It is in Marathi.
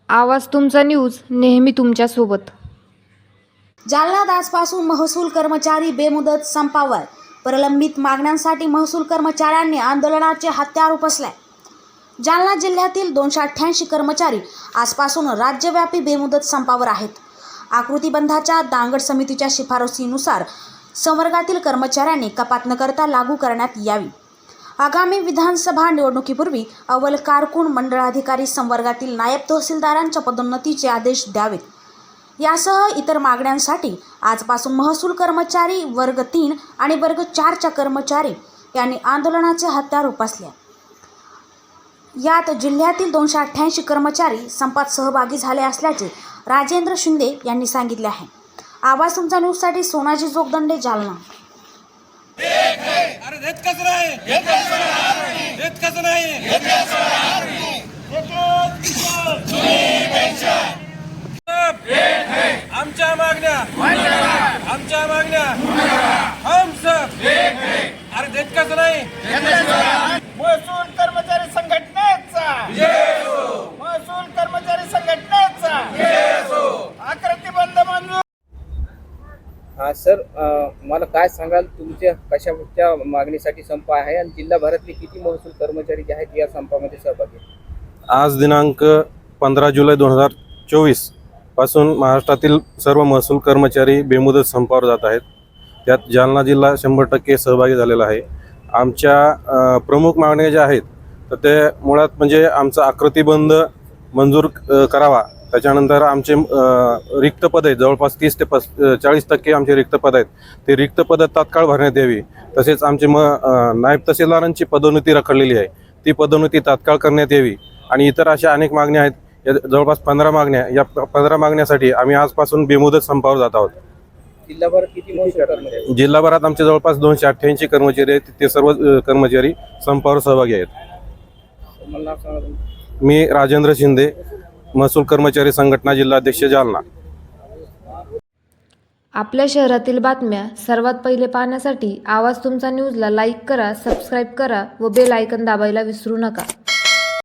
आवाज तुमचा न्यूज नेहमी तुमच्या सोबत। जालन्यात आजपासून महसूल कर्मचारी बेमुदत संपावर। प्रलंबित मागण्यांसाठी महसूल कर्मचाऱ्यांनी आंदोलनाचे हत्यार उपसले। जालना जिल्ह्यातील 288 कर्मचारी आजपासून राज्यव्यापी बेमुदत संपावर आहेत। आकृतीबंधाच्या दांगड समितीच्या शिफारसीनुसार संवर्गातील कर्मचाऱ्यांनी कपात न करता लागू करण्यात यावी। आगामी विधानसभा निवडणुकीपूर्वी अव्वल कारकून मंडळाधिकारी संवर्गातील नायब तहसीलदारांच्या पदोन्नतीचे आदेश द्यावेत। यासह इतर मागण्यांसाठी आजपासून महसूल कर्मचारी वर्ग 3 आणि वर्ग 4च्या कर्मचारी यांनी आंदोलनाचे हत्यार उपसले। यात जिल्ह्यातील 288 कर्मचारी संपात सहभागी झाले असल्याचे राजेंद्र शिंदे यांनी सांगितले आहे। आवाज तुमचा न्यूजसाठी सोनाजी जोगदंडे, जालना। अरे देत कसं नाही, देत कसं नाही, आमच्या मागण्या, आमच्या मागण्या हम सब अरे देत कसं नाही। महसूल कर्मचारी संघटनेचा महसूल कर्मचारी संघटनेचा आकृतीबंध मंजूर। हा सर, मला काय सांगाल, तुमच्या कशाच्या मागणीसाठी संप आहे आणि जिल्हाभरातले किती महसूल कर्मचारी जे आहेत या संपामध्ये सहभागी आहेत? आज दिनांक 15 जुलै 2024 पासून महाराष्ट्रातील सर्व महसूल कर्मचारी बेमुदत संपावर जात आहेत। त्यात जालना जिल्हा 100% सहभागी झालेला आहे। आमच्या प्रमुख मागण्या ज्या आहेत तर ते मुळात म्हणजे आमचा आकृतीबंध मंजूर करावा। त्याच्यानंतर आमचे रिक्त पद आहेत, जवळपास 30 ते 40% आमचे रिक्त पद आहेत, ते रिक्त पद तात्काळ भरण्यात यावी। तसेच आमचे नायब तहसीलदारांची पदोन्नती रखडलेली आहे, ती पदोन्नती तात्काळ करण्यात यावी। आणि इतर अशा अनेक मागण्या आहेत, या जवळपास 15 मागण्या। या 15 मागण्यासाठी आम्ही आजपासून बेमुदत संपावर जात आहोत। जिल्हाभरात किती महसूल कर्मचारी? जिल्हाभरात आमचे जवळपास 288 कर्मचारी आहेत, ते सर्व कर्मचारी संपावर सहभागी आहेत। मला नाव सांगा तुमचं। मी राजेंद्र शिंदे, महसूल कर्मचारी संघटना जिल्हाध्यक्ष, जालना। आपल्या शहरातील बातम्या सर्वात पहिले पाहण्यासाठी आवाज तुमचा न्यूजला लाईक करा, सबस्क्राईब करा व बेल आयकॉन दाबायला विसरू नका।